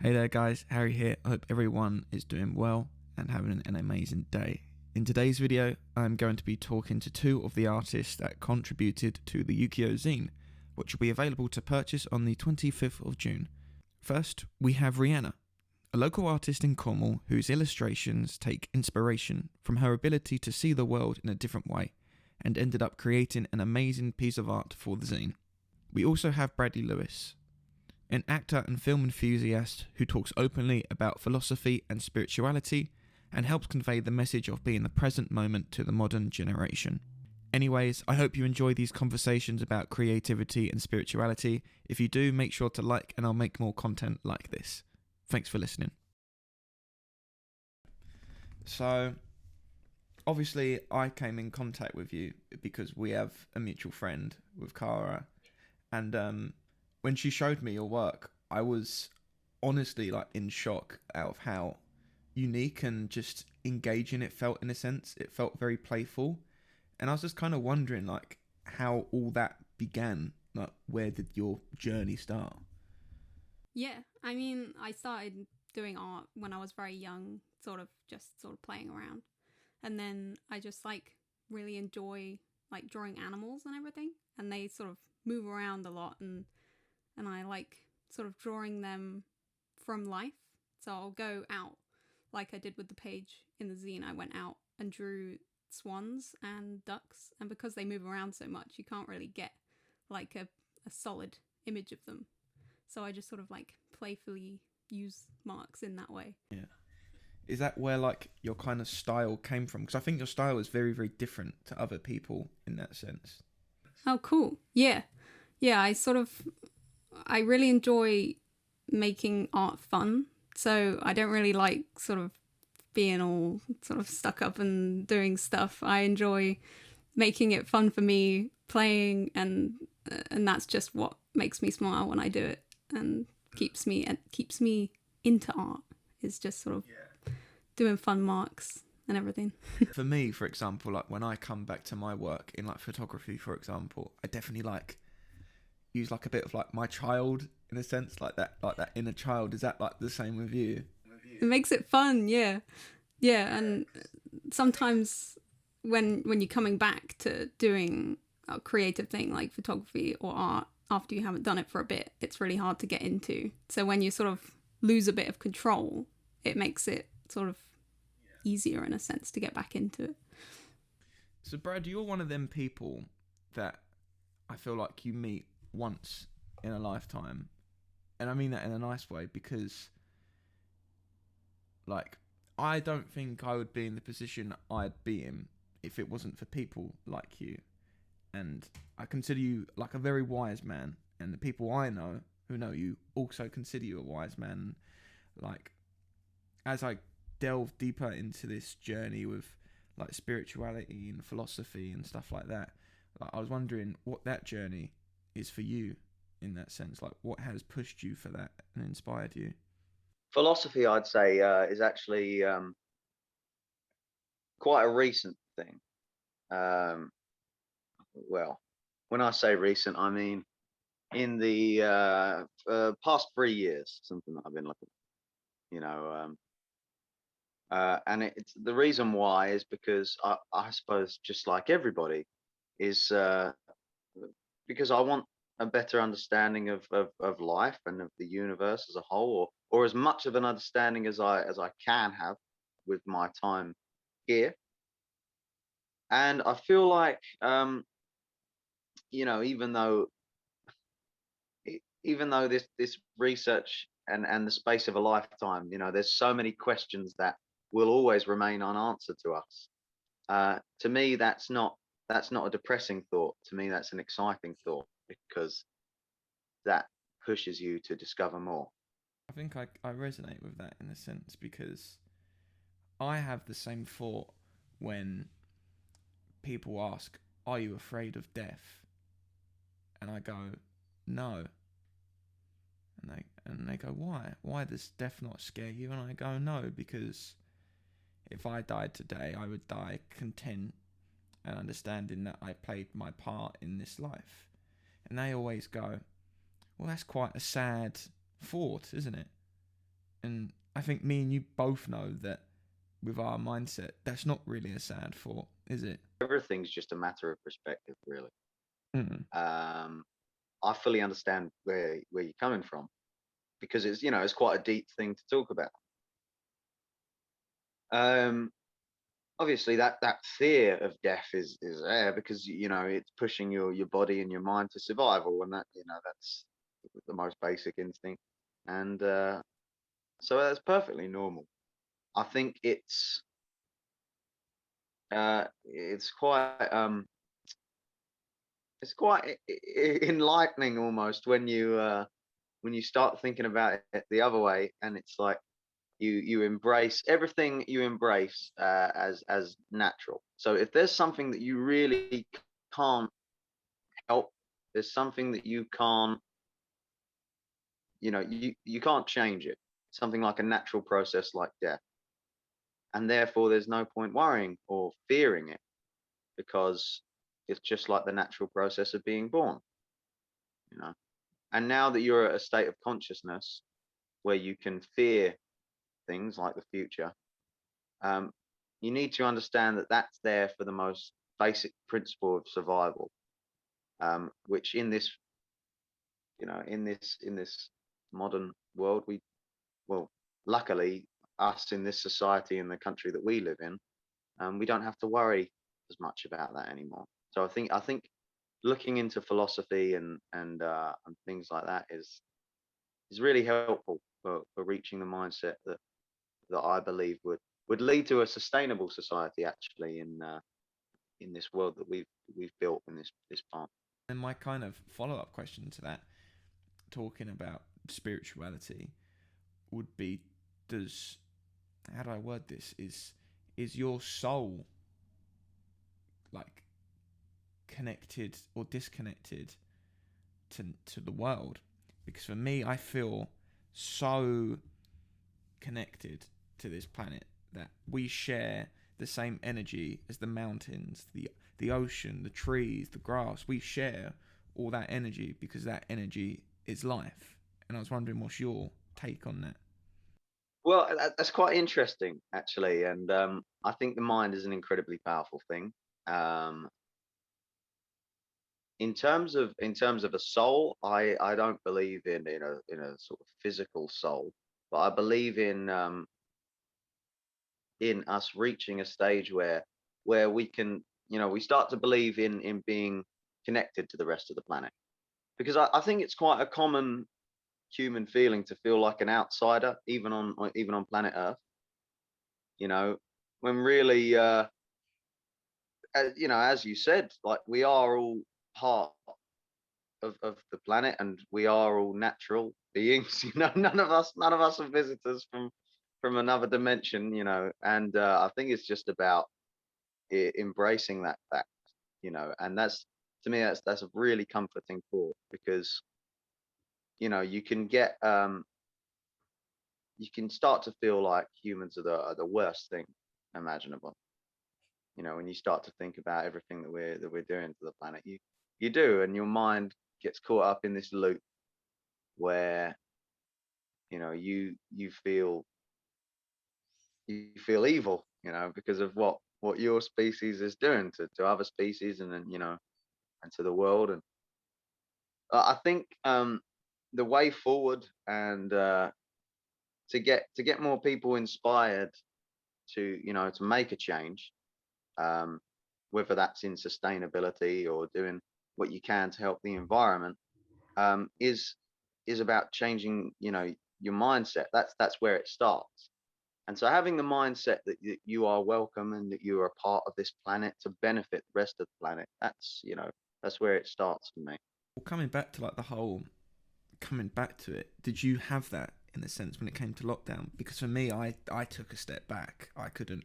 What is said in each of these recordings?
Hey there guys, Harry here. I hope everyone is doing well and having an amazing day. In today's video, I'm going to be talking to two of the artists that contributed to the Ukiyo zine, which will be available to purchase on the 25th of June. First, we have Rihanna, a local artist in Cornwall whose illustrations take inspiration from her ability to see the world in a different way and ended up creating an amazing piece of art for the zine. We also have Bradley Lewis, an actor and film enthusiast who talks openly about philosophy and spirituality and helps convey the message of being the present moment to the modern generation. Anyways, I hope you enjoy these conversations about creativity and spirituality. If you do, make sure to like and I'll make more content like this. Thanks for listening. So, obviously I came in contact with you because we have a mutual friend with Cara, and when she showed me your work, I was honestly like in shock out of how unique and just engaging it felt. In a sense, it felt very playful, and I was just kind of wondering like how all that began. Like, where did your journey start? Yeah, I mean, I started doing art when I was very young, sort of playing around. And then I just really enjoy drawing animals and everything. And they sort of move around a lot, and I like sort of drawing them from life. So I'll go out like I did with the page in the zine. I went out and drew swans and ducks, and because they move around so much, you can't really get like a solid image of them. So I just sort of playfully use marks in that way. Yeah. Is that where like your kind of style came from? Because I think your style is very, very different to other people in that sense. Oh, cool. Yeah. Yeah, I really enjoy making art fun. So I don't really like sort of being all sort of stuck up and doing stuff. I enjoy making it fun for me, playing, and that's just what makes me smile when I do it, and keeps me into art. Is just sort of doing fun marks and everything. For me, for example, like when I come back to my work in like photography, for example, I definitely like use like a bit of like my child in a sense, like that inner child. Is that like the same with you? It makes it fun, yeah. Yeah, and sometimes when you're coming back to doing a creative thing like photography or art after you haven't done it for a bit, it's really hard to get into. So when you sort of lose a bit of control, it makes it sort of easier in a sense to get back into it. So Brad, you're one of them people that I feel like you meet once in a lifetime, and I mean that in a nice way, because like I don't think I would be in the position I'd be in if it wasn't for people like you. And I consider you like a very wise man, and the people I know who know you also consider you a wise man. Like, as I delve deeper into this journey with like spirituality and philosophy and stuff like that, like, I was wondering what that journey is for you in that sense. Like, what has pushed you for that and inspired you? Philosophy, I'd say, is actually quite a recent thing. Um, well, when I say recent, I mean in the past 3 years, something that I've been looking at, and it's the reason why is because I suppose just like everybody is because I want a better understanding of life and of the universe as a whole, or as much of an understanding as I can have with my time here. And I feel like even though this research and the space of a lifetime, there's so many questions that will always remain unanswered to us. To me, that's not a depressing thought. To me, that's an exciting thought, because that pushes you to discover more. I think I resonate with that in a sense, because I have the same thought when people ask, "Are you afraid of death?" And I go, "No." And they go, "Why? Why does death not scare you?" And I go, "No, because if I died today, I would die content and understanding that I played my part in this life." And they always go, "Well, that's quite a sad thought, isn't it?" And I think me and you both know that with our mindset, that's not really a sad thought, is it? Everything's just a matter of perspective, really. Mm. I fully understand where you're coming from, because it's quite a deep thing to talk about. Um, Obviously that fear of death is there because it's pushing your body and your mind to survival, and that's the most basic instinct, and so that's perfectly normal. I think it's quite enlightening almost when you start thinking about it the other way, and it's like you embrace everything, you embrace as natural. So if there's something that you really can't help, there's something that you can't change it, something like a natural process like death, and therefore there's no point worrying or fearing it, because it's just like the natural process of being born, you know. And now that you're at a state of consciousness where you can fear things like the future, um, you need to understand that that's there for the most basic principle of survival, which in this modern world, well, luckily, us in this society in the country that we live in, we don't have to worry as much about that anymore. So I think looking into philosophy and things like that is really helpful for reaching the mindset that I believe would lead to a sustainable society, actually, in this world that we've built in this part. And my kind of follow-up question to that, talking about spirituality, would be, how do I word this? Is your soul like connected or disconnected to the world? Because for me, I feel so connected to this planet that we share the same energy as the mountains, the ocean, the trees, the grass. We share all that energy because that energy is life. And I was wondering, what's your take on that? Well, that's quite interesting, actually, and I think the mind is an incredibly powerful thing. Um, in terms of a soul, I don't believe in a sort of physical soul, but I believe in us reaching a stage where we start to believe in being connected to the rest of the planet, because I think it's quite a common human feeling to feel like an outsider, even on planet Earth. You know, when really, as you said, like, we are all part of the planet, and we are all natural beings. None of us are visitors from another dimension. And I think it's just about embracing that fact. And that's, to me, that's a really comforting thought, because you can start to feel like humans are the worst thing imaginable. When you start to think about everything that we're doing to the planet, you do, and your mind gets caught up in this loop where you feel evil, because of what your species is doing to other species, and then and to the world. And I think the way forward, and to get more people inspired to make a change, um, whether that's in sustainability or doing what you can to help the environment, is about changing your mindset. That's where it starts. And so having the mindset that you are welcome, and that you are a part of this planet to benefit the rest of the planet, that's where it starts for me. Well, coming back to like the whole coming back to it, did you have that in a sense when it came to lockdown? Because for me, I took a step back. I couldn't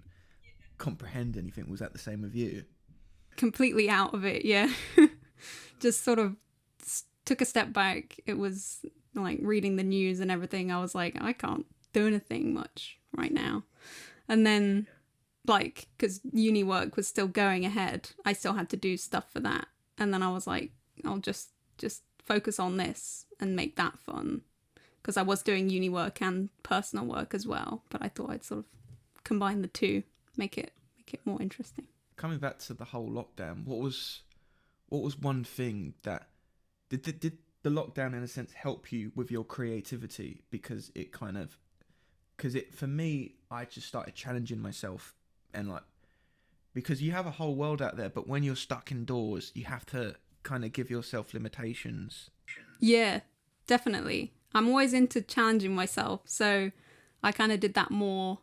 comprehend anything. Was that the same with you? Completely out of it, yeah. Just sort of took a step back. It was like reading the news and everything. I was like, I can't do anything much right now. And then, like, because uni work was still going ahead, I still had to do stuff for that. And then I was like, I'll just focus on this and make that fun. because I was doing uni work and personal work as well. But I thought I'd sort of combine the two, make it more interesting. Coming back to the whole lockdown, what was one thing that did the lockdown in a sense help you with your creativity? Because for me, I just started challenging myself, and like, because you have a whole world out there, but when you're stuck indoors, you have to kind of give yourself limitations. Yeah, definitely. I'm always into challenging myself, so I kind of did that more.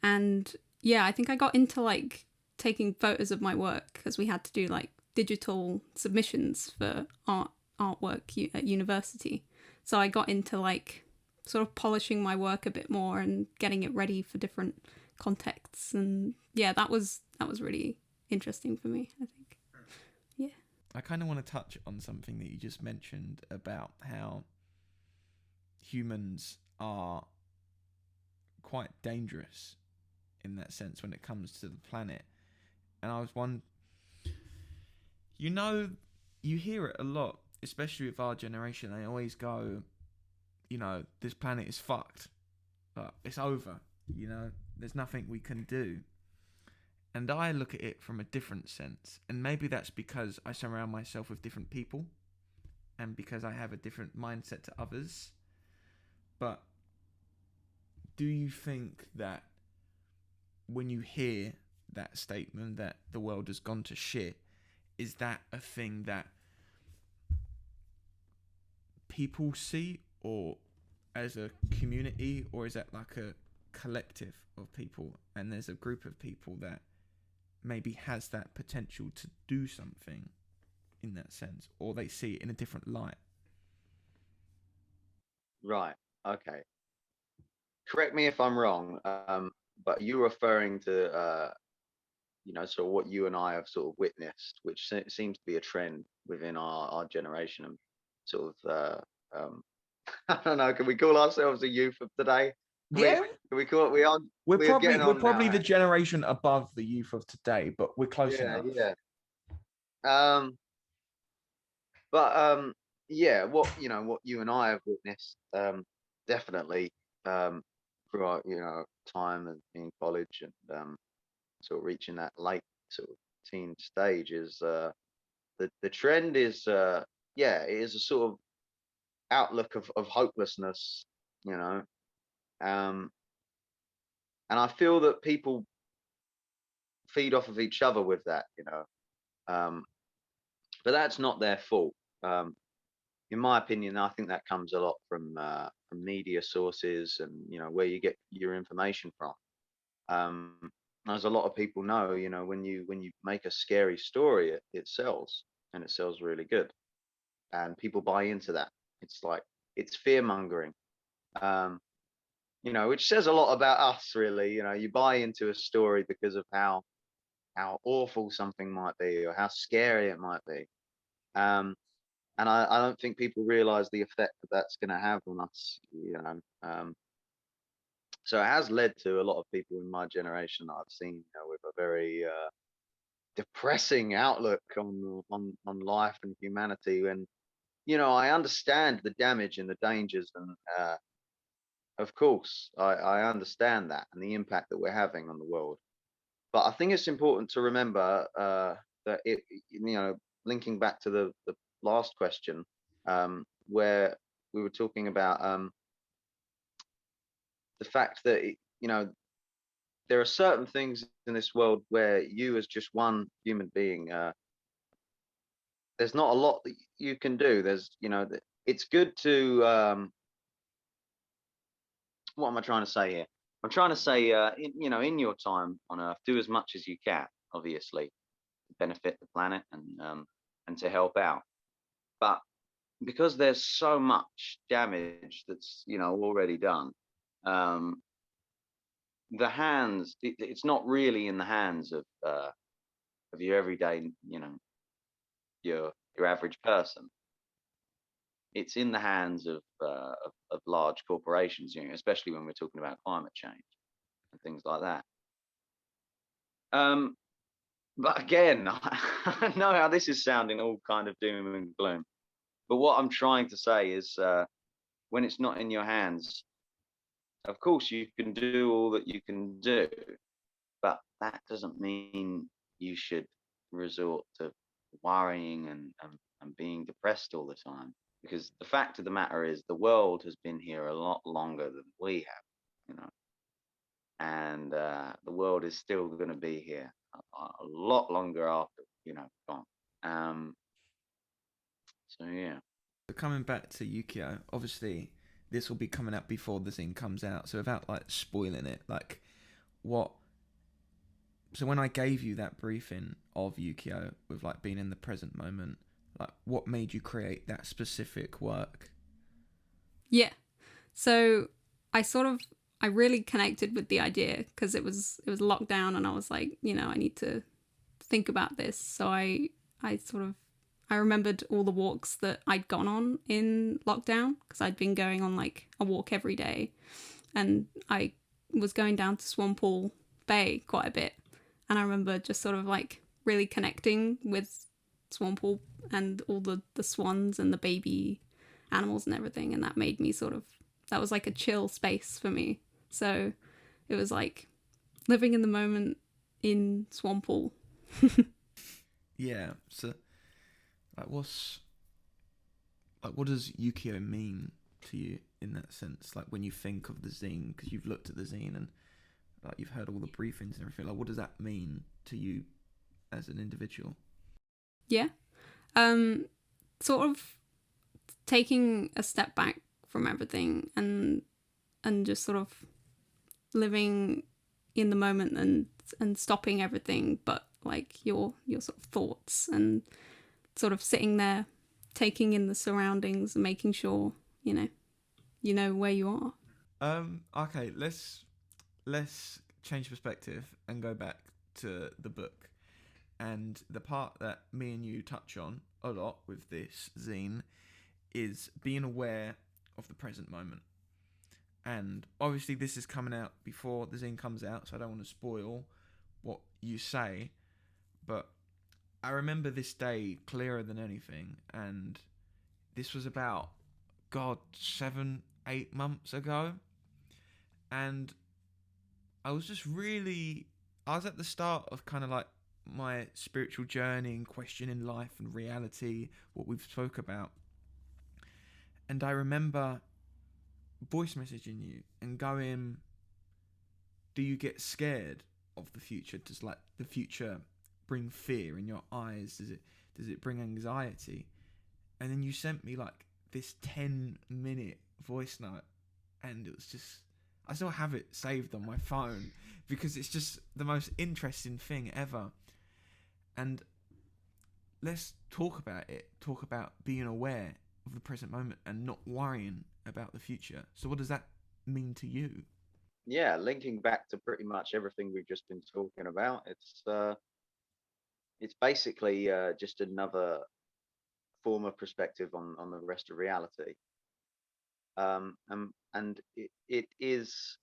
And yeah, I think I got into like taking photos of my work, because we had to do like digital submissions for artwork at university. So I got into like sort of polishing my work a bit more and getting it ready for different contexts. And yeah, that was really interesting for me, I think. Yeah. I kind of want to touch on something that you just mentioned about how humans are quite dangerous in that sense when it comes to the planet. And I was you hear it a lot, especially with our generation. They always go, this planet is fucked, but it's over, there's nothing we can do. And I look at it from a different sense. And maybe that's because I surround myself with different people and because I have a different mindset to others. But do you think that when you hear that statement that the world has gone to shit, is that a thing that people see, or as a community, or is that like a collective of people, and there's a group of people that maybe has that potential to do something in that sense, or they see it in a different light? Right. Okay. Correct me if I'm wrong, but you're referring to sort of what you and I have sort of witnessed, which seems to be a trend within our generation, and sort of I don't know. Can we call ourselves the youth of today? Yeah, Can we call it? We're getting we're on probably now. the generation above the youth of today, but we're close Yeah, enough. yeah. Um, but yeah, what you and I have witnessed, definitely, through our time in college, and sort of reaching that late sort of teen stage, is the trend is yeah, it is a sort of outlook of hopelessness, you know. Um, and I feel that people feed off of each other with that. Um, but that's not their fault. Um, in my opinion, I think that comes a lot from media sources, and where you get your information from. Um, as a lot of people know, when you make a scary story, it sells, and it sells really good, and people buy into that. It's like, it's fear mongering. Um, which says a lot about us, really. You buy into a story because of how awful something might be, or how scary it might be. Um, and I don't think people realize the effect that that's going to have on us. So it has led to a lot of people in my generation that I've seen, with a very depressing outlook on life and humanity. And I understand the damage and the dangers, and of course I understand that, and the impact that we're having on the world. But I think it's important to remember that linking back to the last question, where we were talking about the fact that there are certain things in this world where you, as just one human being, there's not a lot that you can do. It's good to what am I trying to say here? I'm trying to say, in your time on Earth, do as much as you can, obviously, to benefit the planet, and to help out. But because there's so much damage that's already done, um, it's not really in the hands of your everyday, your average person. It's in the hands of large corporations, especially when we're talking about climate change and things like that. But again, I know how this is sounding all kind of doom and gloom. But what I'm trying to say is, when it's not in your hands, of course you can do all that you can do, but that doesn't mean you should resort to worrying and being depressed all the time. Because the fact of the matter is, the world has been here a lot longer than we have, you know, and the world is still going to be here a lot longer after, you know, gone. Um, so yeah. So coming back to Ukiyo, obviously this will be coming out before the zine comes out. So without like spoiling it, like what? So when I gave you that briefing of Ukiyo with like being in the present moment, like what made you create that specific work? Yeah. So I really connected with the idea because it was lockdown and I was like, I need to think about this. So I remembered all the walks that I'd gone on in lockdown because I'd been going on like a walk every day, and I was going down to Swamppool Bay quite a bit. And I remember just sort of like really connecting with Swamppool and all the swans and the baby animals and everything. And that made me that was like a chill space for me. So it was like living in the moment in Swamppool. Yeah. So what does Ukiyo mean to you in that sense? Like when you think of the zine, because you've looked at the zine and like you've heard all the briefings and everything. Like what does that mean to you as an individual? Yeah. Sort of taking a step back from everything and just sort of living in the moment and stopping everything but like your sort of thoughts, and sort of sitting there taking in the surroundings and making sure you know where you are. Okay, let's change perspective and go back to the book. And the part that me and you touch on a lot with this zine is being aware of the present moment. And obviously this is coming out before the zine comes out, so I don't want to spoil what you say, but I remember this day clearer than anything, and this was about 7-8 months ago, and I was at the start of kind of like my spiritual journey and questioning life and reality, what we've spoke about. And I remember voice messaging you and going, do you get scared of the future? Does like the future bring fear in your eyes? Does it bring anxiety? And then you sent me like this 10-minute voice note, and it was just, I still have it saved on my phone because it's just the most interesting thing ever. And let's talk about it. Talk about being aware of the present moment and not worrying about the future. So what does that mean to you? Yeah, linking back to pretty much everything we've just been talking about, it's basically just another form of perspective on the rest of reality. And it is,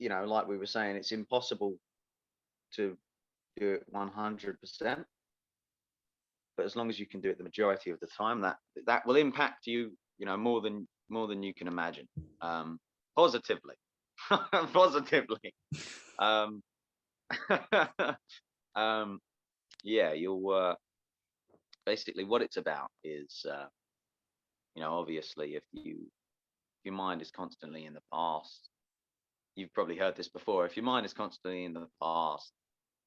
like we were saying, it's impossible to do it 100%, but as long as you can do it the majority of the time, that will impact you, more than you can imagine, positively, positively. Um, um, yeah, you'll basically what it's about is, obviously, if your mind is constantly in the past, you've probably heard this before. If your mind is constantly in the past,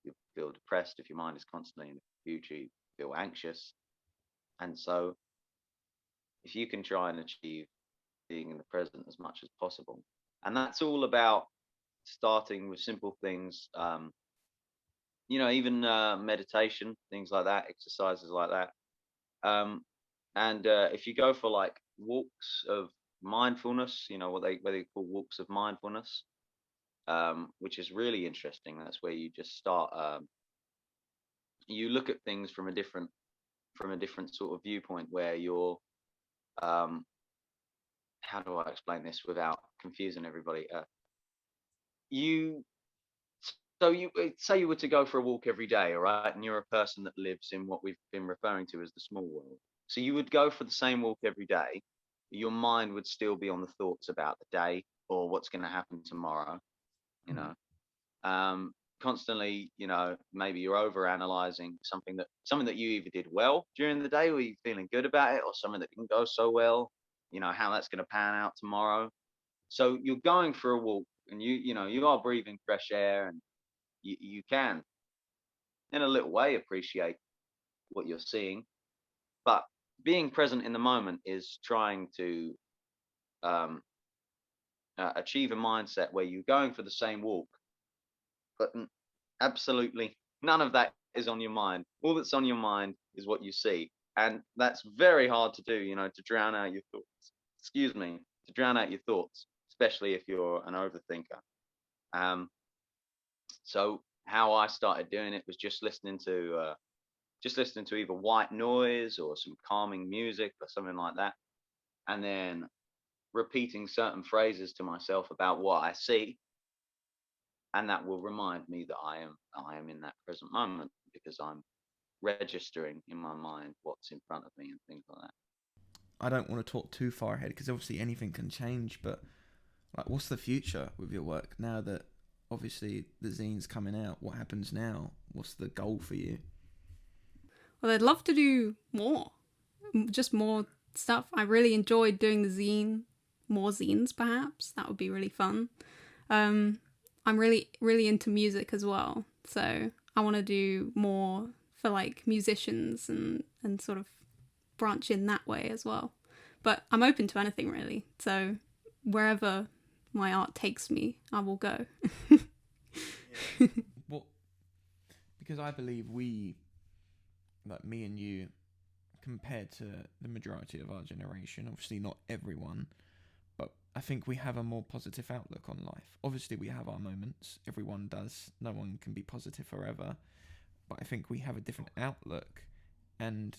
you feel depressed. If your mind is constantly in the future, you feel anxious. And so, if you can try and achieve being in the present as much as possible, and that's all about starting with simple things, even meditation, things like that, exercises like that. And if you go for like walks of mindfulness, what they call walks of mindfulness, which is really interesting. That's where you just start. You look at things from a different sort of viewpoint, where you're. How do I explain this without confusing everybody? You So you say you were to go for a walk every day, all right, and you're a person that lives in what we've been referring to as the small world. So you would go for the same walk every day, your mind would still be on the thoughts about the day or what's going to happen tomorrow, you Mm. know. Constantly, maybe you're over analyzing something that you either did well during the day, where you're feeling good about it, or something that didn't go so well, how that's going to pan out tomorrow. So you're going for a walk, and you are breathing fresh air, and you can, in a little way, appreciate what you're seeing. But being present in the moment is trying to um, achieve a mindset where you're going for the same walk, but absolutely none of that is on your mind. All that's on your mind is what you see. And that's very hard to do, to drown out your thoughts. Excuse me, to drown out your thoughts, especially if you're an overthinker. Um, so how I started doing it was just listening to either white noise or some calming music or something like that, and then repeating certain phrases to myself about what I see, and that will remind me that I am in that present moment, because I'm registering in my mind what's in front of me and things like that. I don't want to talk too far ahead because obviously anything can change, but like, what's the future with your work now that obviously the zine's coming out? What happens now? What's the goal for you? Well, I'd love to do more, just more stuff. I really enjoyed doing the zine, more zines perhaps. That would be really fun. I'm really, really into music as well. So I want to do more for like musicians and sort of branch in that way as well. But I'm open to anything really. So wherever my art takes me, I will go. Well, because I believe we, like me and you, compared to the majority of our generation, obviously not everyone, but I think we have a more positive outlook on life. Obviously we have our moments, everyone does, no one can be positive forever, but I think we have a different outlook. And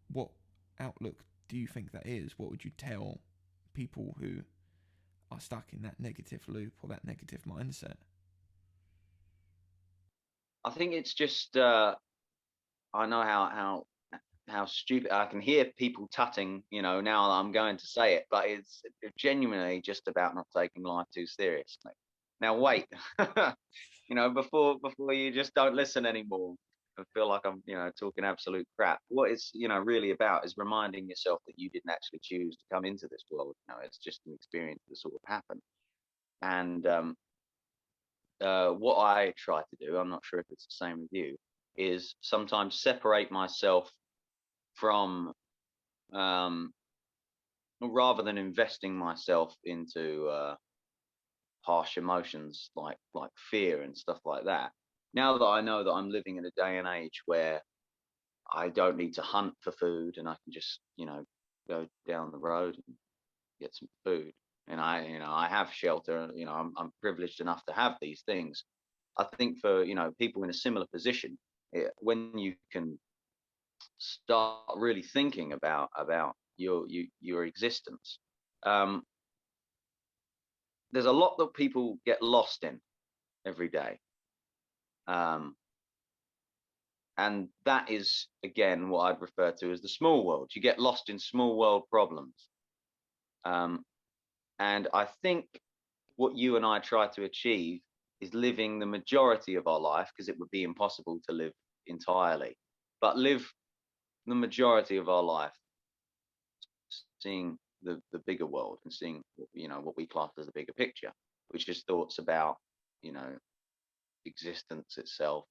what outlook do you think that is? What would you tell people who are stuck in that negative loop or that negative mindset? I think it's just I know how stupid I can hear people tutting, now that I'm going to say it, but it's genuinely just about not taking life too seriously. Now wait, before you just don't listen anymore and feel like I'm, talking absolute crap. What it's, really about is reminding yourself that you didn't actually choose to come into this world. It's just an experience that sort of happened. And what I try to do, I'm not sure if it's the same with you, is sometimes separate myself from, um, rather than investing myself into harsh emotions like fear and stuff like that. Now that I know that I'm living in a day and age where I don't need to hunt for food, and I can just, go down the road and get some food, and I have shelter. I'm privileged enough to have these things. I think for people in a similar position, when you can start really thinking about your existence, um, there's a lot that people get lost in every day, um, and that is again what I'd refer to as the small world. You get lost in small world problems, um, and I think what you and I try to achieve is living the majority of our life, because it would be impossible to live entirely, but live the majority of our life seeing the bigger world and seeing what we class as the bigger picture, which is thoughts about you know existence itself,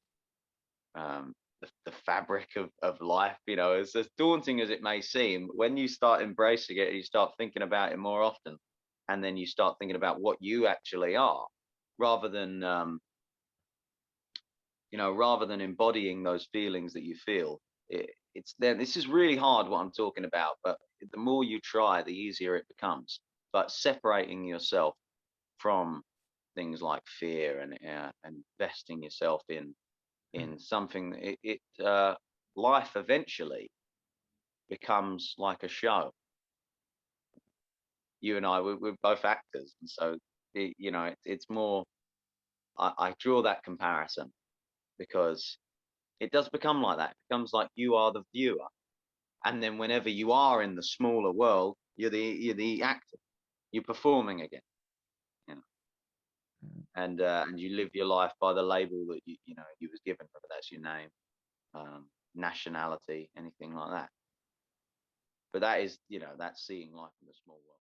the fabric of life. As daunting as it may seem, when you start embracing it, you start thinking about it more often, and then you start thinking about what you actually are, rather than rather than embodying those feelings that you feel. It's then, this is really hard what I'm talking about, but the more you try, the easier it becomes. But separating yourself from things like fear, and investing yourself in something, life eventually becomes like a show. You and I, we're both actors, and so it's more. I draw that comparison because it does become like that. It becomes like you are the viewer. And then whenever you are in the smaller world, You're the actor. You're performing again, you know, and you live your life by the label that you was given, whether that's your name, nationality, anything like that. But that is, that's seeing life in a small world.